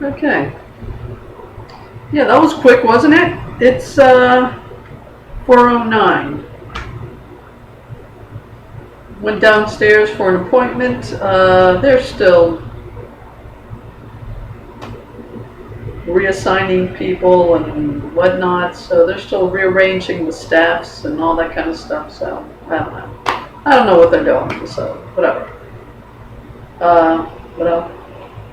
Okay. Yeah, that was quick, wasn't it? It's 4:09. Went downstairs for an appointment. They're still reassigning people and whatnot, so they're still rearranging the staffs and all that kind of stuff. So I don't know. I don't know what they're doing. So whatever. But I'll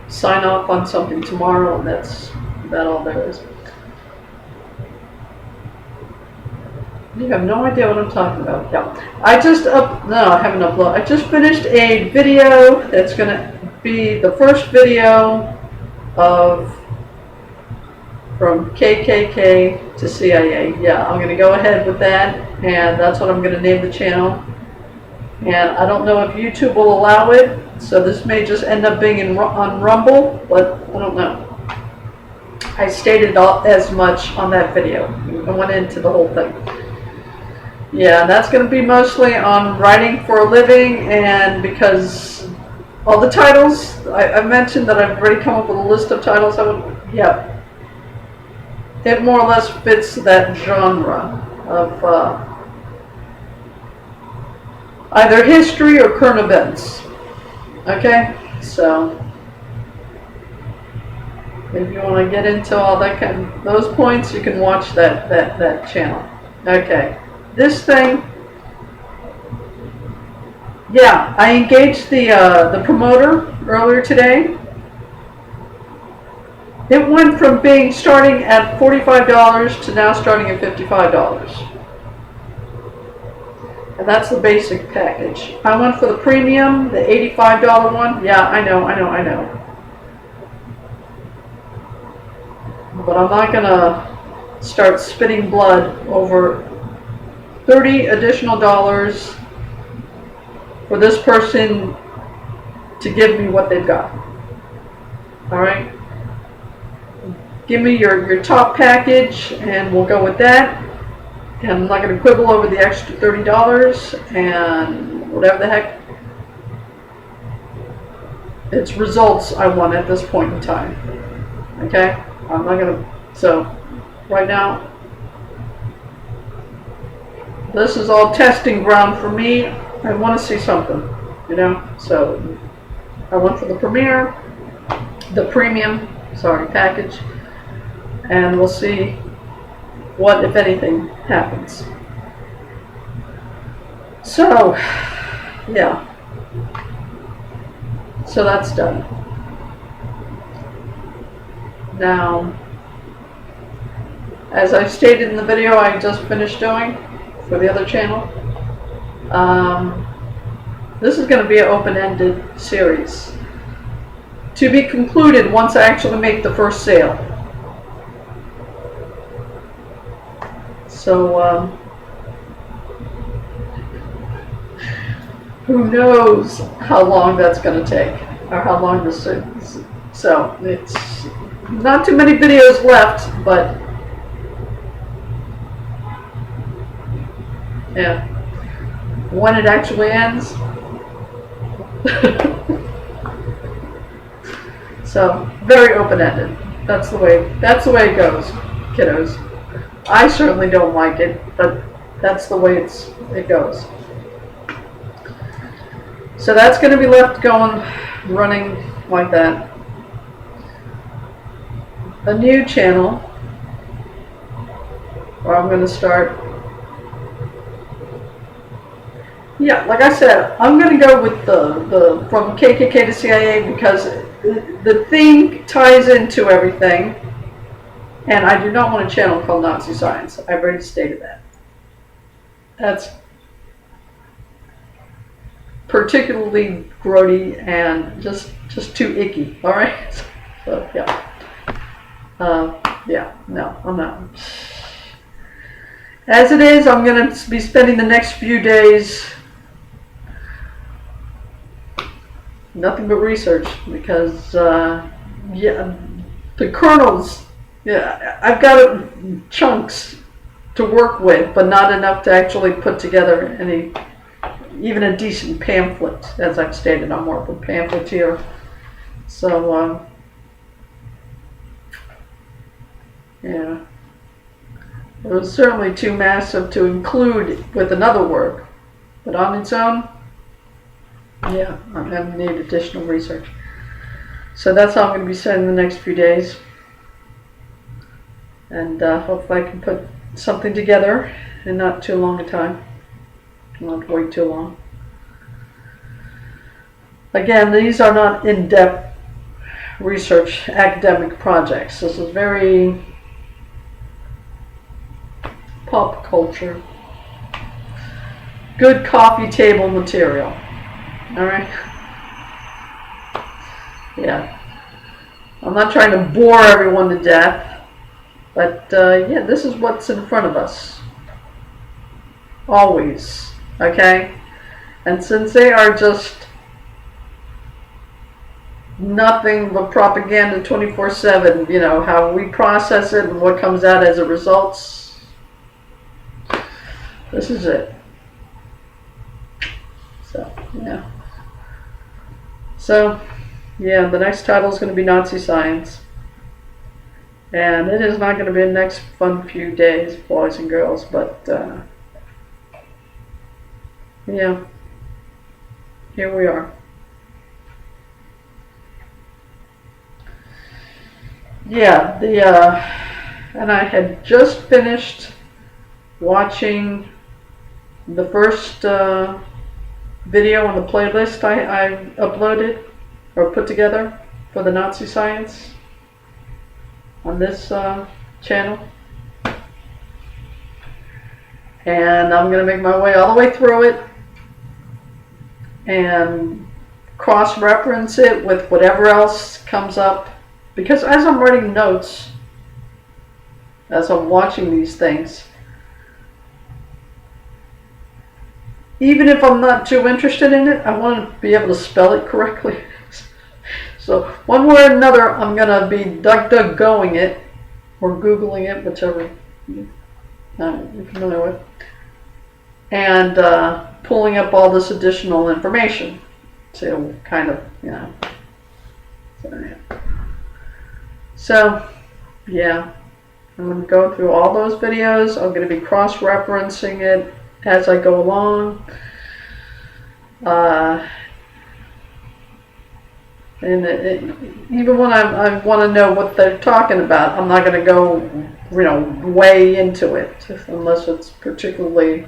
sign off on something tomorrow, and that's about all there is. You have no idea what I'm talking about. Yeah, I haven't uploaded. I just finished a video that's gonna be the first video of from KKK to CIA. Yeah, I'm gonna go ahead with that, and that's what I'm gonna name the channel. And I don't know if YouTube will allow it, so this may just end up being on Rumble, but I don't know. I stated as much on that video. I went into the whole thing. Yeah, that's going to be mostly on writing for a living, and because all the titles, I mentioned that I've already come up with a list of titles. It more or less fits that genre of either history or current events. Okay, so if you want to get into all that those points, you can watch that channel. Okay. This thing, yeah, I engaged the promoter earlier today. It went from starting at $45 to now starting at $55. And that's the basic package. I went for the premium, the $85 one. Yeah, I know. But I'm not gonna start spitting blood over $30 additional for this person to give me what they've got. Alright? Give me your top package and we'll go with that. And I'm not going to quibble over the extra $30 and whatever the heck. It's results I want at this point in time. Okay? I'm not going to. So, right now, this is all testing ground for me. I want to see something, So I went for the premium package, and we'll see what, if anything, happens. So, yeah. So that's done. Now, as I've stated in the video I just finished doing for the other channel, this is going to be an open-ended series to be concluded once I actually make the first sale. So who knows how long that's going to take, or how long this is. So it's not too many videos left, but yeah, when it actually ends. So very open-ended. That's the way it goes, kiddos. I certainly don't like it, but that's the way it goes. So that's going to be left running like that. A new channel where I'm going to start. Yeah, like I said, I'm going to go with the from KKK to CIA because the thing ties into everything, and I do not want a channel called Nazi Science. I've already stated that. That's particularly grody and just too icky. All right. So yeah. Yeah. No, I'm not. As it is, I'm going to be spending the next few days nothing but research because yeah, the kernels. Yeah, I've got chunks to work with, but not enough to actually put together even a decent pamphlet. As I've stated, I'm more of a pamphleteer. So Yeah. It was certainly too massive to include with another work. But on its own, yeah, I'm going to need additional research. So that's how I'm going to be spending the next few days. And hopefully I can put something together in not too long a time. Not wait too long. Again, these are not in-depth research academic projects. This is very pop culture. Good coffee table material. Alright? Yeah. I'm not trying to bore everyone to death, but yeah, this is what's in front of us. Always. Okay? And since they are just nothing but propaganda 24/7, you know, how we process it and what comes out as a result, this is it. So, yeah. So, yeah, the next title is going to be Nazi Science. And it is not going to be the next fun few days, boys and girls, but, yeah, here we are. Yeah, and I had just finished watching the first video on the playlist I uploaded or put together for the Nazi Science on this channel. And I'm going to make my way all the way through it and cross-reference it with whatever else comes up. Because as I'm writing notes, as I'm watching these things, even if I'm not too interested in it, I want to be able to spell it correctly. So one way or another, I'm going to be DuckDuckGoing it, or Googling it, whichever you're familiar with, and pulling up all this additional information to kind of, you know. So, yeah, I'm going to go through all those videos. I'm going to be cross-referencing it as I go along. And even when I want to know what they're talking about, I'm not going to go, you know, way into it unless it's particularly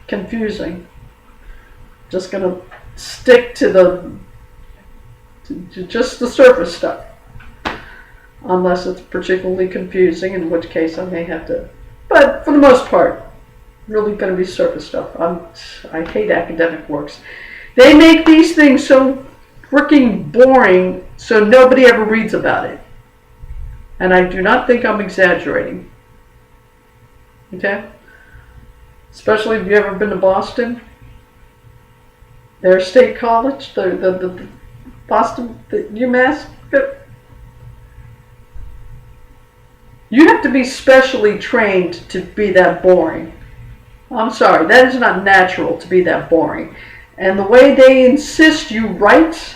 confusing. Just going to stick to just the surface stuff, unless it's particularly confusing, in which case I may have to. But for the most part, really going to be surface stuff. I hate academic works. They make these things so freaking boring, so nobody ever reads about it. And I do not think I'm exaggerating. Okay? Especially if you've ever been to Boston. Their state college, the Boston, the UMass. You have to be specially trained to be that boring. I'm sorry, that is not natural to be that boring. And the way they insist you write,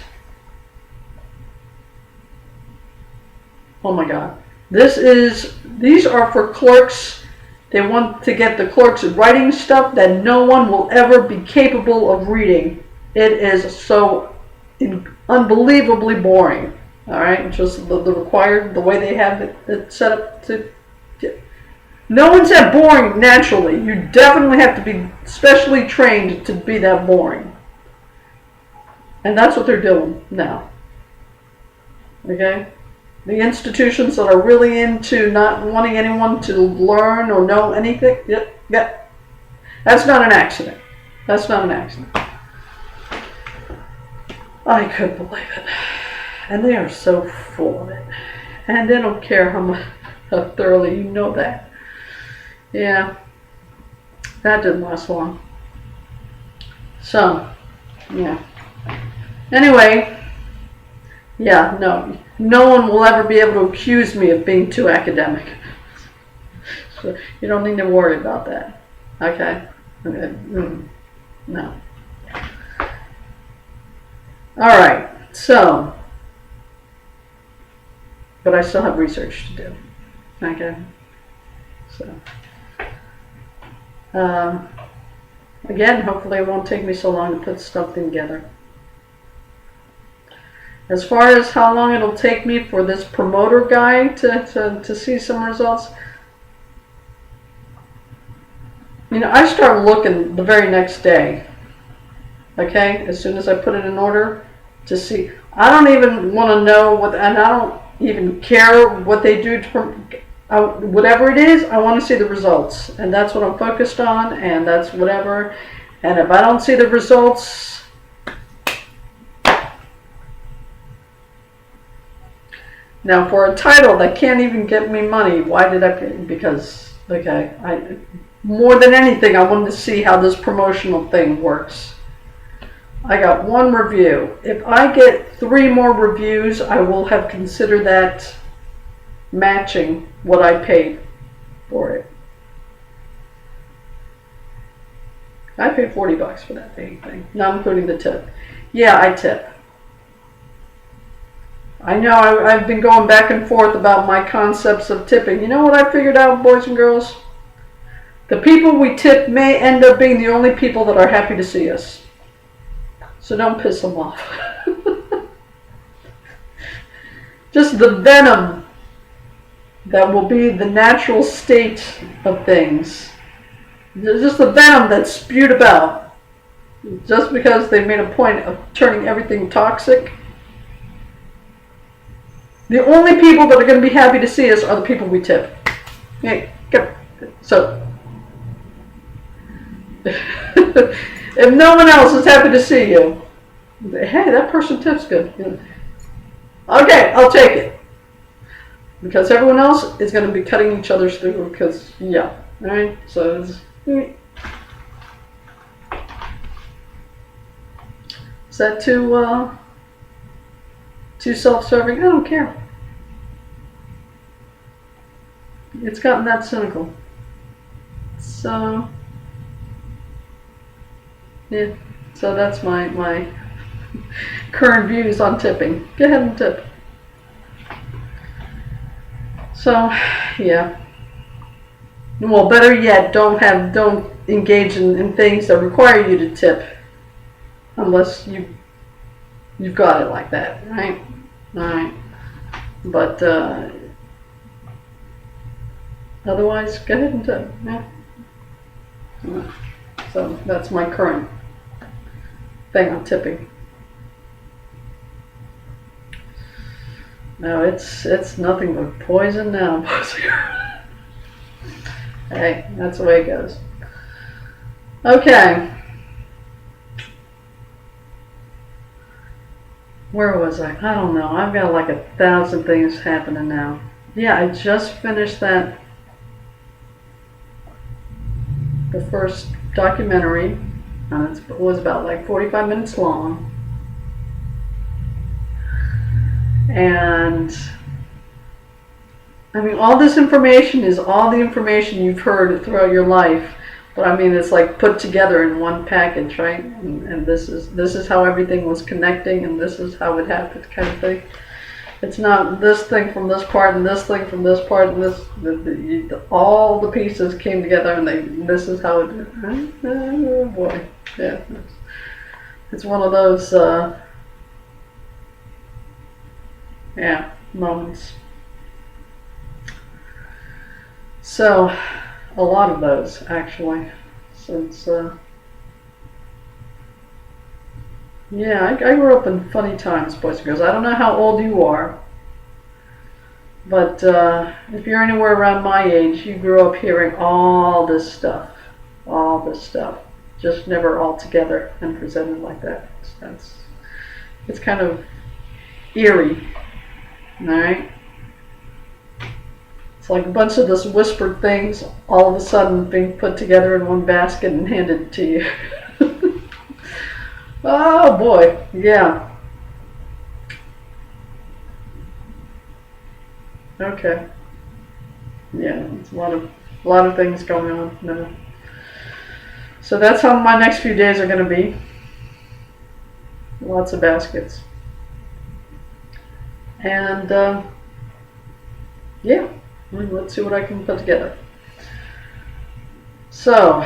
oh my God. These are for clerks. They want to get the clerks writing stuff that no one will ever be capable of reading. It is so unbelievably boring. All right, just the required, the way they have it set up to. No one's that boring naturally. You definitely have to be specially trained to be that boring. And that's what they're doing now. Okay? The institutions that are really into not wanting anyone to learn or know anything, yeah. That's not an accident. That's not an accident. I couldn't believe it. And they are so full of it. And they don't care how thoroughly you know that. Yeah. That didn't last long. So, yeah. Anyway, yeah, no one will ever be able to accuse me of being too academic. So you don't need to worry about that. Okay? No. Alright, so but I still have research to do. Okay, so again, hopefully it won't take me so long to put something together. As far as how long it'll take me for this promoter guy to see some results, you know, I start looking the very next day. Okay, as soon as I put it in order to see. I don't even want to know what, and I don't even care what they do to, whatever it is, I want to see the results, and that's what I'm focused on, and that's whatever. And if I don't see the results, now for a title that can't even get me money, why did I pay? Because, okay, more than anything, I wanted to see how this promotional thing works. I got 1 review. If I get 3 more reviews, I will have considered that matching what I paid for it. I paid $40 for that thing, not including the tip. Yeah, I tip. I know I've been going back and forth about my concepts of tipping. You know what I figured out, boys and girls? The people we tip may end up being the only people that are happy to see us. So don't piss them off. Just the venom that will be the natural state of things. Just the venom that's spewed about. Just because they made a point of turning everything toxic. The only people that are going to be happy to see us are the people we tip. Hey, so, if no one else is happy to see you, hey, that person tips good. Okay, I'll take it. Because everyone else is going to be cutting each other's through. Because, yeah, alright, so it's, is that too self-serving? I don't care. It's gotten that cynical. So, yeah. So that's my current views on tipping. Go ahead and tip. So, yeah. Well, better yet, don't engage in things that require you to tip, unless you've got it like that, right? All right. But otherwise, go ahead and tip. Yeah. So that's my current thing on tipping. No, it's nothing but poison now. Hey, that's the way it goes. Okay. Where was I? I don't know. I've got like 1,000 things happening now. Yeah, I just finished the first documentary. And it was about like 45 minutes long. And I mean, all this information is all the information you've heard throughout your life, but I mean, it's like put together in one package, right? And this is how everything was connecting, and this is how it happened, kind of thing. It's not this thing from this part and this thing from this part and this. All the pieces came together, and this is how it. Oh boy, yeah, it's one of those. Yeah, moments. So, a lot of those, actually, since, yeah, I grew up in funny times, boys and girls. I don't know how old you are, but if you're anywhere around my age, you grew up hearing all this stuff, just never all together and presented like that. It's kind of eerie. Alright? It's like a bunch of this whispered things all of a sudden being put together in one basket and handed to you. Oh boy, yeah. Okay. Yeah, it's a lot of things going on now. So that's how my next few days are going to be. Lots of baskets. And yeah, let's see what I can put together. So,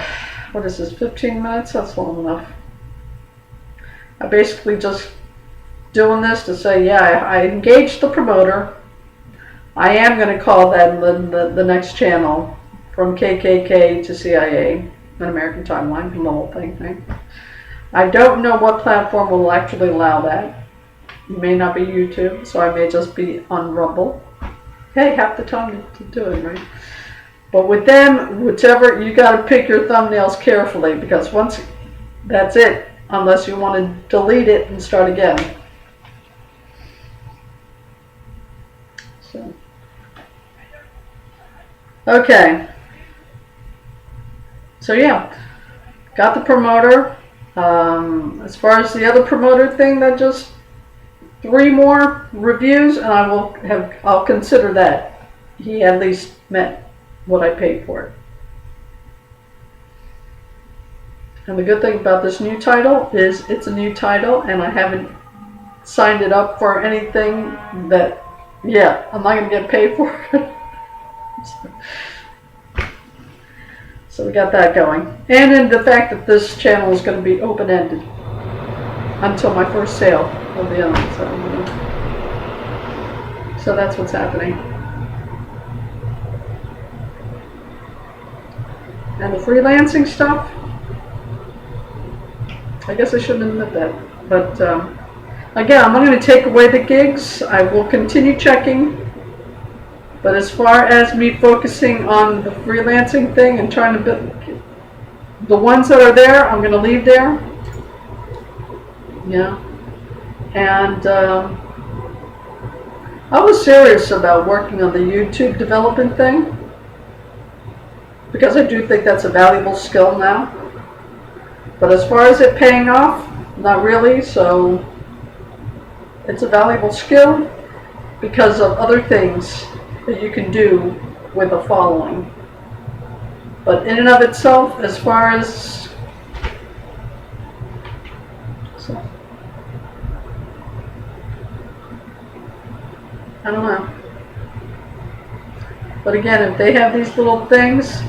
what is this, 15 minutes? That's long enough. I basically just doing this to say, yeah, I engaged the promoter. I am going to call that the next channel, from KKK to CIA, an American Timeline, the whole thing, right? I don't know what platform will actually allow that. It may not be YouTube, so I may just be on Rumble. Hey, half the time to do it, right? But with them, whichever, you got to pick your thumbnails carefully, because once, that's it, unless you want to delete it and start again. So, okay. So yeah, got the promoter. As far as the other promoter thing, that just 3 more reviews, and I'll consider that he at least met what I paid for it. And the good thing about this new title is it's a new title, and I haven't signed it up for anything that, yeah, I'm not going to get paid for it. So we got that going. And in the fact that this channel is going to be open-ended until my first sale of the other. So that's what's happening. And the freelancing stuff, I guess I shouldn't admit that. But again, I'm not going to take away the gigs. I will continue checking. But as far as me focusing on the freelancing thing and trying to build, the ones that are there, I'm going to leave there. Yeah. And I was serious about working on the YouTube development thing, because I do think that's a valuable skill now. But as far as it paying off, not really. So it's a valuable skill because of other things that you can do with a following. But in and of itself, as far as, so, I don't know. But again, if they have these little things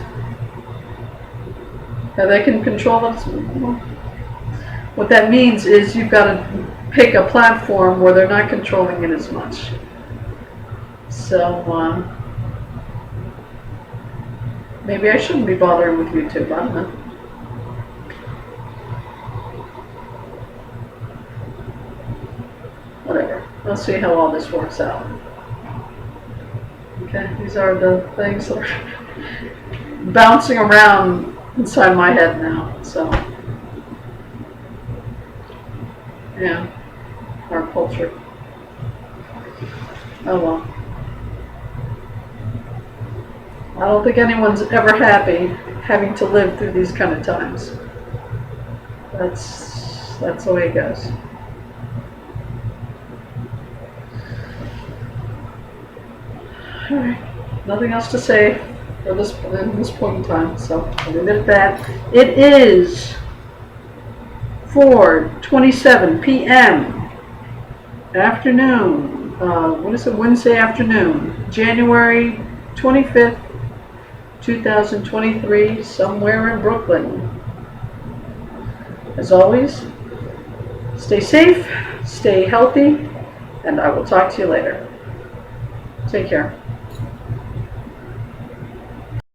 that they can control them, what that means is you've got to pick a platform where they're not controlling it as much. So maybe I shouldn't be bothering with YouTube. I don't know. Whatever. Let's see how all this works out. Okay, these are the things that are bouncing around inside my head now. So, yeah, our culture. Oh well. I don't think anyone's ever happy having to live through these kind of times. That's the way it goes. All right, nothing else to say for this point in time, so I'll leave it at that. It is 4:27 p.m. afternoon. What is it? Wednesday afternoon, January 25th. 2023, somewhere in Brooklyn. As always, stay safe, stay healthy, and I will talk to you later. Take care.